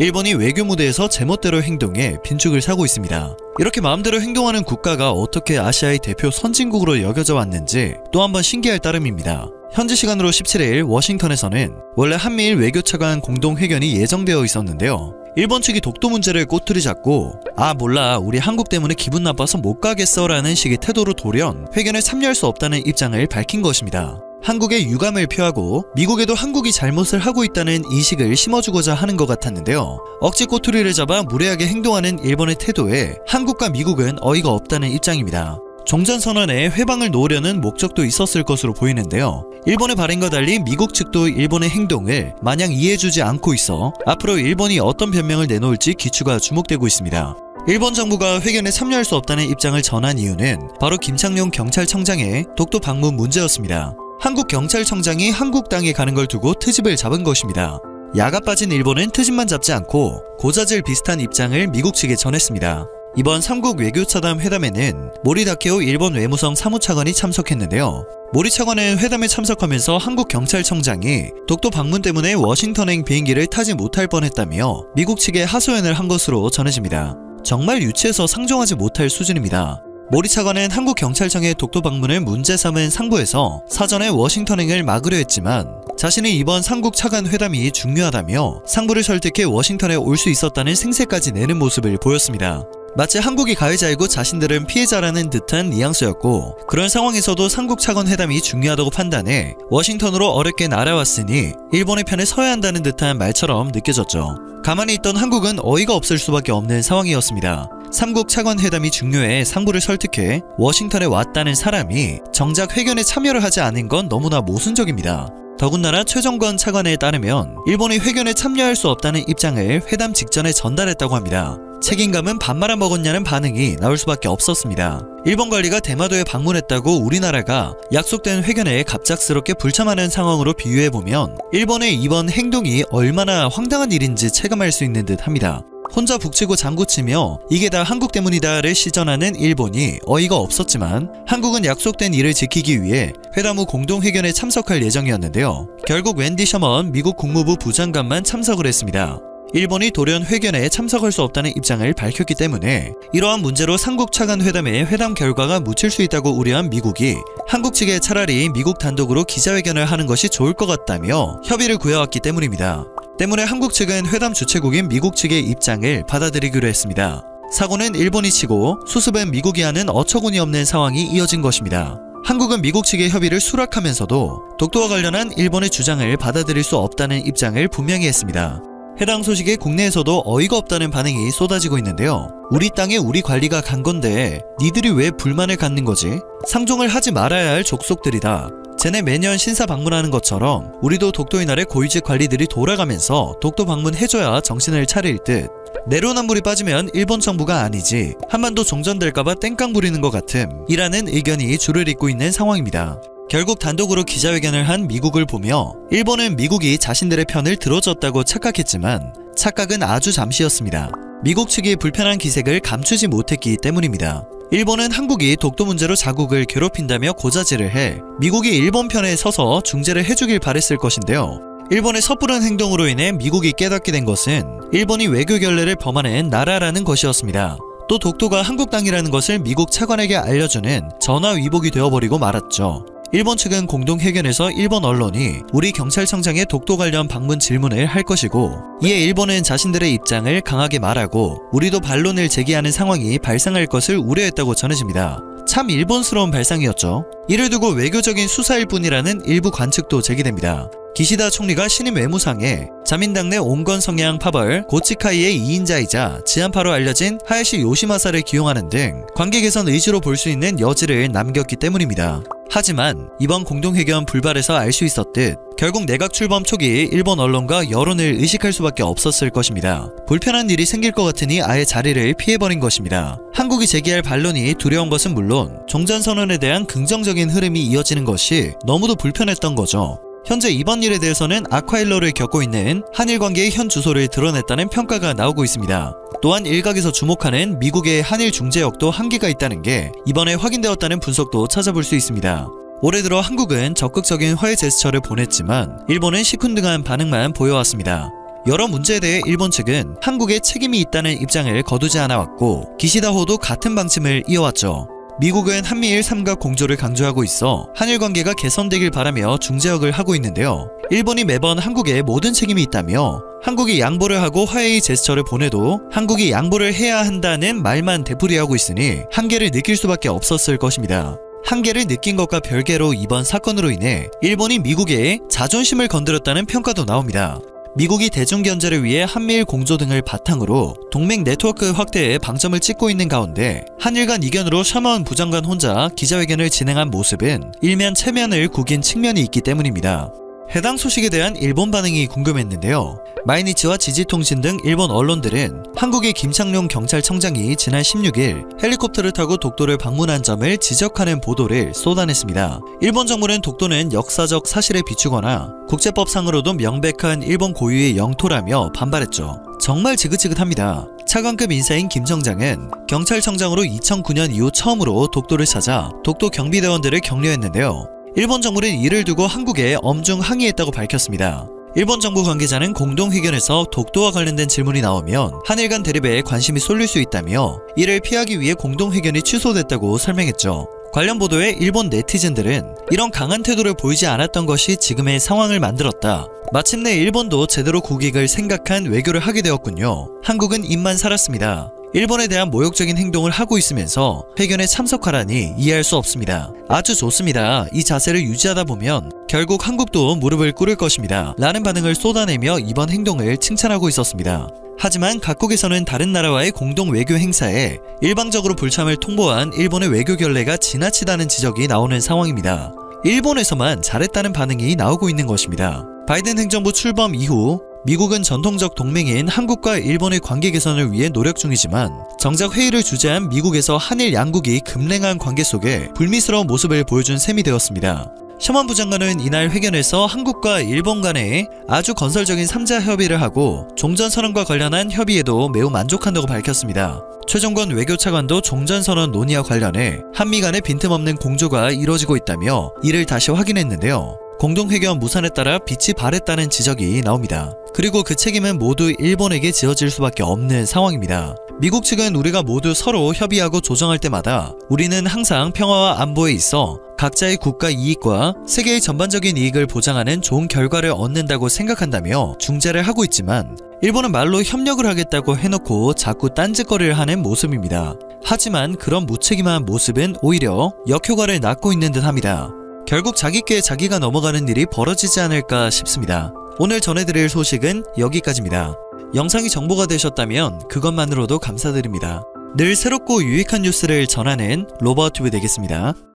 일본이 외교 무대에서 제멋대로 행동해 빈축을 사고 있습니다. 이렇게 마음대로 행동하는 국가가 어떻게 아시아의 대표 선진국으로 여겨져 왔는지 또 한번 신기할 따름입니다. 현지 시간으로 17일 워싱턴에서는 원래 한미일 외교차관 공동회견이 예정되어 있었는데요. 일본 측이 독도 문제를 꼬투리 잡고 몰라 우리 한국 때문에 기분 나빠서 못 가겠어 라는 식의 태도로 돌연 회견에 참여할 수 없다는 입장을 밝힌 것입니다. 한국의 유감을 표하고 미국에도 한국이 잘못을 하고 있다는 인식을 심어주고자 하는 것 같았는데요. 억지 꼬투리를 잡아 무례하게 행동하는 일본의 태도에 한국과 미국은 어이가 없다는 입장입니다. 종전선언에 회방을 놓으려는 목적도 있었을 것으로 보이는데요. 일본의 발언과 달리 미국 측도 일본의 행동을 마냥 이해해주지 않고 있어 앞으로 일본이 어떤 변명을 내놓을지 귀추가 주목되고 있습니다. 일본 정부가 회견에 참여할 수 없다는 입장을 전한 이유는 바로 김창룡 경찰청장의 독도 방문 문제였습니다. 한국 경찰청장이 한국 땅에 가는 걸 두고 트집을 잡은 것입니다. 야가 빠진 일본은 트집만 잡지 않고 고자질 비슷한 입장을 미국 측에 전했습니다. 이번 3국 외교차담 회담에는 모리 다케오 일본 외무성 사무차관이 참석했는데요. 모리 차관은 회담에 참석하면서 한국 경찰청장이 독도 방문 때문에 워싱턴행 비행기를 타지 못할 뻔했다며 미국 측에 하소연을 한 것으로 전해집니다. 정말 유치해서 상종하지 못할 수준입니다. 모리 차관은 한국 경찰청의 독도 방문을 문제 삼은 상부에서 사전에 워싱턴행을 막으려 했지만 자신이 이번 3국 차관 회담이 중요하다며 상부를 설득해 워싱턴에 올 수 있었다는 생색까지 내는 모습을 보였습니다. 마치 한국이 가해자이고 자신들은 피해자라는 듯한 뉘앙스였고 그런 상황에서도 삼국 차관 회담이 중요하다고 판단해 워싱턴으로 어렵게 날아왔으니 일본의 편에 서야 한다는 듯한 말처럼 느껴졌죠. 가만히 있던 한국은 어이가 없을 수밖에 없는 상황이었습니다. 삼국 차관 회담이 중요해 상부를 설득해 워싱턴에 왔다는 사람이 정작 회견에 참여를 하지 않은 건 너무나 모순적입니다. 더군다나 최정권 차관에 따르면 일본이 회견에 참여할 수 없다는 입장을 회담 직전에 전달했다고 합니다. 책임감은 밥 말아 먹었냐는 반응이 나올 수밖에 없었습니다. 일본 관리가 대마도에 방문했다고 우리나라가 약속된 회견에 갑작스럽게 불참하는 상황으로 비유해보면 일본의 이번 행동이 얼마나 황당한 일인지 체감할 수 있는 듯 합니다. 혼자 북치고 장구치며 이게 다 한국 때문이다를 시전하는 일본이 어이가 없었지만 한국은 약속된 일을 지키기 위해 회담 후 공동회견에 참석할 예정이었는데요. 결국 웬디 셔먼 미국 국무부 부장관만 참석을 했습니다. 일본이 돌연 회견에 참석할 수 없다는 입장을 밝혔기 때문에 이러한 문제로 삼국 차관 회담에 회담 결과가 묻힐 수 있다고 우려한 미국이 한국 측에 차라리 미국 단독으로 기자회견을 하는 것이 좋을 것 같다며 협의를 구해왔기 때문입니다. 때문에 한국 측은 회담 주최국인 미국 측의 입장을 받아들이기로 했습니다. 사고는 일본이 치고 수습은 미국이 하는 어처구니 없는 상황이 이어진 것입니다. 한국은 미국 측의 협의를 수락하면서도 독도와 관련한 일본의 주장을 받아들일 수 없다는 입장을 분명히 했습니다. 해당 소식에 국내에서도 어이가 없다는 반응이 쏟아지고 있는데요. 우리 땅에 우리 관리가 간 건데 니들이 왜 불만을 갖는 거지? 상종을 하지 말아야 할 족속들이다. 쟤네 매년 신사 방문하는 것처럼 우리도 독도의 날에 고위직 관리들이 돌아가면서 독도 방문해줘야 정신을 차릴 듯. 내로남불이 빠지면 일본 정부가 아니지 한반도 종전될까봐 땡깡 부리는 것 같음 이라는 의견이 줄을 잇고 있는 상황입니다. 결국 단독으로 기자회견을 한 미국을 보며 일본은 미국이 자신들의 편을 들어줬다고 착각했지만 착각은 아주 잠시였습니다. 미국 측이 불편한 기색을 감추지 못했기 때문입니다. 일본은 한국이 독도 문제로 자국을 괴롭힌다며 고자질을 해 미국이 일본 편에 서서 중재를 해주길 바랬을 것인데요. 일본의 섣부른 행동으로 인해 미국이 깨닫게 된 것은 일본이 외교 결례를 범하는 나라라는 것이었습니다. 또 독도가 한국 땅이라는 것을 미국 차관에게 알려주는 전화위복이 되어버리고 말았죠. 일본 측은 공동회견에서 일본 언론이 우리 경찰청장의 독도 관련 방문 질문을 할 것이고 이에 일본은 자신들의 입장을 강하게 말하고 우리도 반론을 제기하는 상황이 발생할 것을 우려했다고 전해집니다. 참 일본스러운 발상이었죠. 이를 두고 외교적인 수사일 뿐이라는 일부 관측도 제기됩니다. 기시다 총리가 신임 외무상에 자민당 내 온건 성향 파벌 고치카이의 2인자이자 지한파로 알려진 하야시 요시마사를 기용하는 등 관계 개선 의지로 볼 수 있는 여지를 남겼기 때문입니다. 하지만 이번 공동회견 불발에서 알 수 있었듯 결국 내각 출범 초기 일본 언론과 여론을 의식할 수밖에 없었을 것입니다. 불편한 일이 생길 것 같으니 아예 자리를 피해버린 것입니다. 한국이 제기할 반론이 두려운 것은 물론 종전선언에 대한 긍정적인 흐름이 이어지는 것이 너무도 불편했던 거죠. 현재 이번 일에 대해서는 악화일로를 겪고 있는 한일 관계의 현 주소를 드러냈다는 평가가 나오고 있습니다. 또한 일각에서 주목하는 미국의 한일 중재역도 한계가 있다는 게 이번에 확인되었다는 분석도 찾아볼 수 있습니다. 올해 들어 한국은 적극적인 화해 제스처를 보냈지만 일본은 시큰둥한 반응만 보여왔습니다. 여러 문제에 대해 일본 측은 한국에 책임이 있다는 입장을 거두지 않아왔고 기시다호도 같은 방침을 이어왔죠. 미국은 한미일 삼각 공조를 강조하고 있어 한일 관계가 개선되길 바라며 중재역을 하고 있는데요. 일본이 매번 한국에 모든 책임이 있다며 한국이 양보를 하고 화해의 제스처를 보내도 한국이 양보를 해야 한다는 말만 되풀이하고 있으니 한계를 느낄 수밖에 없었을 것입니다. 한계를 느낀 것과 별개로 이번 사건으로 인해 일본이 미국의 자존심을 건드렸다는 평가도 나옵니다. 미국이 대중견제를 위해 한미일 공조 등을 바탕으로 동맹 네트워크 확대에 방점을 찍고 있는 가운데 한일 간 이견으로 샤먼 부장관 혼자 기자회견을 진행한 모습은 일면 체면을 구긴 측면이 있기 때문입니다. 해당 소식에 대한 일본 반응이 궁금했는데요. 마이니치와 지지통신 등 일본 언론들은 한국의 김창룡 경찰청장이 지난 16일 헬리콥터를 타고 독도를 방문한 점을 지적하는 보도를 쏟아냈습니다. 일본 정부는 독도는 역사적 사실에 비추거나 국제법상으로도 명백한 일본 고유의 영토라며 반발했죠. 정말 지긋지긋합니다. 차관급 인사인 김 청장은 경찰청장으로 2009년 이후 처음으로 독도를 찾아 독도 경비대원들을 격려했는데요. 일본 정부는 이를 두고 한국에 엄중 항의했다고 밝혔습니다. 일본 정부 관계자는 공동회견에서 독도와 관련된 질문이 나오면 한일 간 대립에 관심이 쏠릴 수 있다며 이를 피하기 위해 공동회견이 취소됐다고 설명했죠. 관련 보도에 일본 네티즌들은 이런 강한 태도를 보이지 않았던 것이 지금의 상황을 만들었다. 마침내 일본도 제대로 국익을 생각한 외교를 하게 되었군요. 한국은 입만 살았습니다. 일본에 대한 모욕적인 행동을 하고 있으면서 회견에 참석하라니 이해할 수 없습니다. 아주 좋습니다. 이 자세를 유지하다 보면 결국 한국도 무릎을 꿇을 것입니다. 라는 반응을 쏟아내며 이번 행동을 칭찬하고 있었습니다. 하지만 각국에서는 다른 나라와의 공동 외교 행사에 일방적으로 불참을 통보한 일본의 외교 결례가 지나치다는 지적이 나오는 상황입니다. 일본에서만 잘했다는 반응이 나오고 있는 것입니다. 바이든 행정부 출범 이후 미국은 전통적 동맹인 한국과 일본의 관계 개선을 위해 노력 중이지만 정작 회의를 주재한 미국에서 한일 양국이 급냉한 관계 속에 불미스러운 모습을 보여준 셈이 되었습니다. 셔먼 부장관은 이날 회견에서 한국과 일본 간에 아주 건설적인 3자 협의를 하고 종전선언과 관련한 협의에도 매우 만족한다고 밝혔습니다. 최종건 외교차관도 종전선언 논의와 관련해 한미 간의 빈틈없는 공조가 이뤄지고 있다며 이를 다시 확인했는데요. 공동회견 무산에 따라 빛이 발했다는 지적이 나옵니다. 그리고 그 책임은 모두 일본에게 지어질 수밖에 없는 상황입니다. 미국 측은 우리가 모두 서로 협의하고 조정할 때마다 우리는 항상 평화와 안보에 있어 각자의 국가 이익과 세계의 전반적인 이익을 보장하는 좋은 결과를 얻는다고 생각한다며 중재를 하고 있지만 일본은 말로 협력을 하겠다고 해놓고 자꾸 딴짓거리를 하는 모습입니다. 하지만 그런 무책임한 모습은 오히려 역효과를 낳고 있는 듯합니다. 결국 자기 꾀에 자기가 넘어가는 일이 벌어지지 않을까 싶습니다. 오늘 전해드릴 소식은 여기까지입니다. 영상이 정보가 되셨다면 그것만으로도 감사드립니다. 늘 새롭고 유익한 뉴스를 전하는 로버튜브 되겠습니다.